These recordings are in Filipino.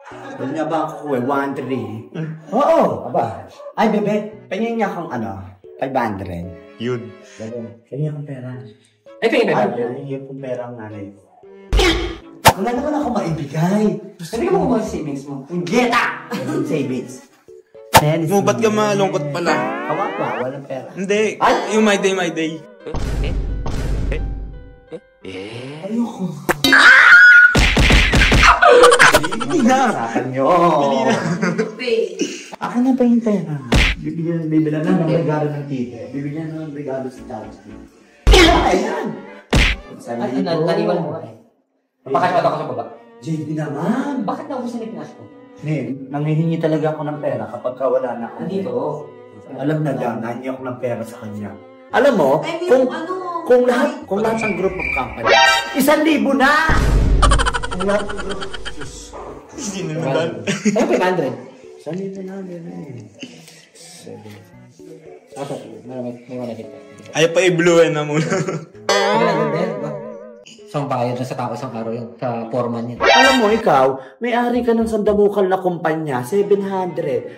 Pwede nga ba ako 1-3? Oo, aba. Ay, bebe, pahingin niya akong 500. Yun. Pahingin akong pera. Ay, pahingin ba? Pahingin akong pera ang nanay ko. Wala naman ako maibigay. Sabi ka mo mga savings mo. Geta! Savings. Mo, ba't ka malungkot pala? Hawak ba? Walang pera. Hindi. Yung my day, my day. Ayoko. Hindi na. Sarapan nyo. Bili na. Akin na pa yung pera. Bibilan na ng regalo ng tita. Bibigyan na ng regalo sa charity. Ayan! Naniwal mo ka eh. Napakaswat ako sa baba. JB naman! Bakit naubos na Pinas ko? Nanghihingi talaga ako ng pera kapag wala na ako. Nandito. Alam na lang, nahingi ako ng pera sa kanya. Alam mo, kung lahat ng group of company, 1,000 na! Kung lahat ng group of Hindi na naman. Ay, 500. 1,000 na namin. 7. May wala kita. Ayaw pa i-bluean na muna. Isang bayad na sa tao isang araw yung sa foreman niya. Alam mo, ikaw, may-ari ka ng sandamukal na kumpanya, 700.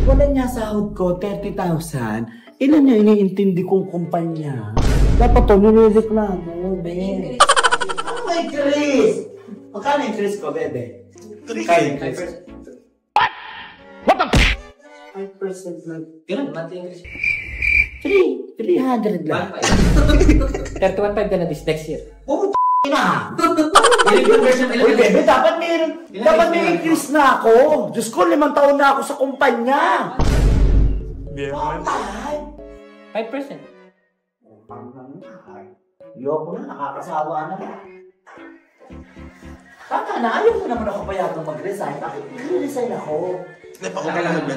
Wala niya sahod ko, 30,000. Ilan niya iniintindi kong kumpanya? Dapat to, nilireklamo, be. Ano may Chris? Magkano yung Chris ko, bebe? 3K. What the? 5% lang. Ganun, monthly increase. 300 lang. 31.5 ka na this next year. Oh, na! Uy, bebe, dapat may increase na ako. Diyos ko, 5 taon na ako sa kumpanya. Biyaman. 5%. Ayoko na, nakakasawa na. Tata na, ayaw mo naman ako payagang mag-resign. Bakit mag-resign ako? Ano ko lang ito?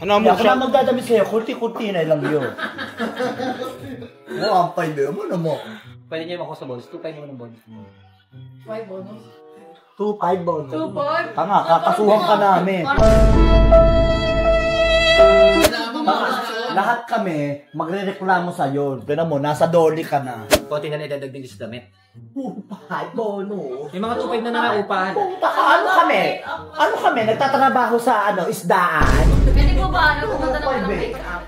Ano Hindi ako na magdadamit sa'yo, kulti-kulti na lang yun. Oo, ang 5 yun. Ano mo? Pwede niyo ako sa bonus. 2.5 mo ng bonus. 5 bonus? 2.5 bonus. 2.5? Tanga, kakasuhan ka namin. Lahat kami, magre-reklamo sa'yo. Tignan mo, nasa dolly ka na. Konti na idadagdag sa damit. 2.5 bonus. May mga 2.5 na nakaupahan. Puta ka, ano kami? Ano kami? Nagtatrabaho sa isdaan? Pwede mo ba? Pumunta naman ng make-up.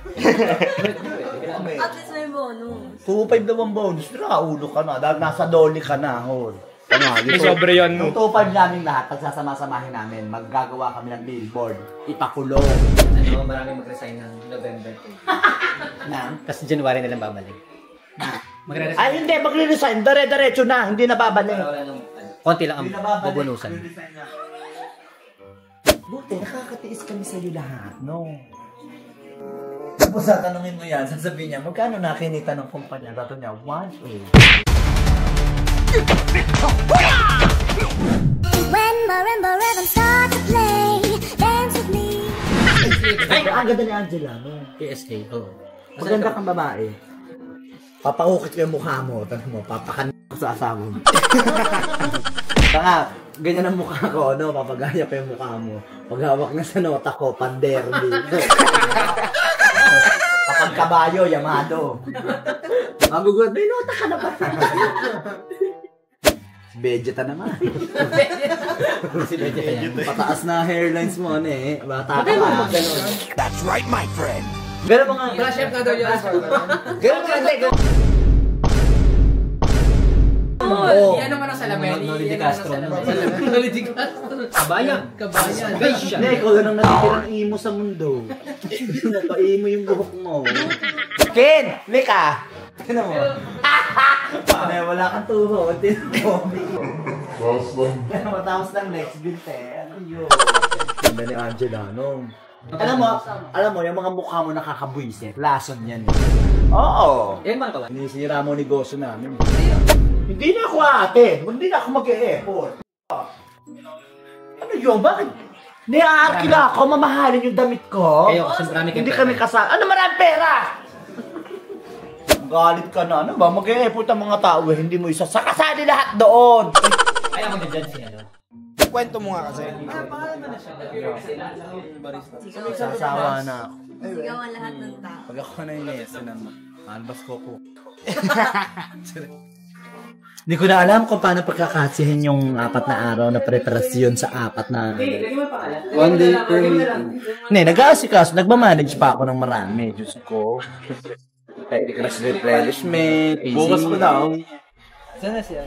Kami. At least may bonus. 2.5 naman bonus. Nakaulo ka na. Dahil nasa dolly ka na, hol. May sobre yan mo. Yung 2.5 namin lahat, pagsasama-samahin namin, maggagawa kami ng billboard. Ipakulong. Ano, maraming mag-resign ng November. Tapos January na lang babalik. Magre-resign. Ay, hindi. Magre-resign. Dire-diretso na. Hindi na babalik. Konti lang ang bubunusan. Buti, nakakatiis kami sa'yo lahat, no? Tapos tatanungin mo yan, sasabihin niya, magkano nakinita ng kumpanya? Tato niya, 1.8. When marimba rhythm start to play, dance with me. Ay, ang ganda ni Angela, no? PSA, oo. Maganda kang babae. Papakukit ko yung mukha mo. Tanong mo, papakan ko sa asawa mo. Saka, ganyan ang mukha ko, no? Papagaya pa yung mukha mo. Paghawak na sa nota ko, panderby. Kapag kabayo, Yamado. Magugulat, may nota ka na ba? Vegeta naman. Si Vegeta yan. Pataas na hairlines mo, eh. Bata ka pa. That's right, my friend. Pero mga... Wala chef na daw yun. Ganun ka, hindi. Oh, yan naman ang salamin. Noli de Castro. Noli de Castro. Kabayan. Geisha. Hindi, ikaw lang ang natitirang imo sa mundo. Napa-imo yung buhok mo. Ken! Lika! Tignan mo. Wala kang tuhod. Matapos lang next binte. Ano yun? Ganda ni Angela, no? Alam mo, yung mga mukha mo nakakabwisit. Lason yan. Oo. Yan mga kawan. Sinisira mo negosyo namin. Hindi na ako ate. Hindi na ako mag-e-effort. Ano yun? Bakit? Niaakila ako, mamahalin yung damit ko. Kayo, kasi marami kayo Hindi pera. kami kasal. Ano marami pera? Galit ka na. Ano ba? Mag-e-effort ang mga tao. Hindi mo isa. Sakasali lahat doon. Kaya ako na-judge siya, no? Kwento mo nga kasi. Sasawa na ako. Sigawan lahat ng tao. Pag ako na yung yes, albas ko po. Hindi ko na alam kung paano pagkakasihin yung 4 na araw na preparasyon sa 4 na... 1 day per meeting. Hindi, nag-aasikaso, nagmamanage pa ako ng marami. Diyos ko. Technical replenishment, Bukas pa daw. Sana siya.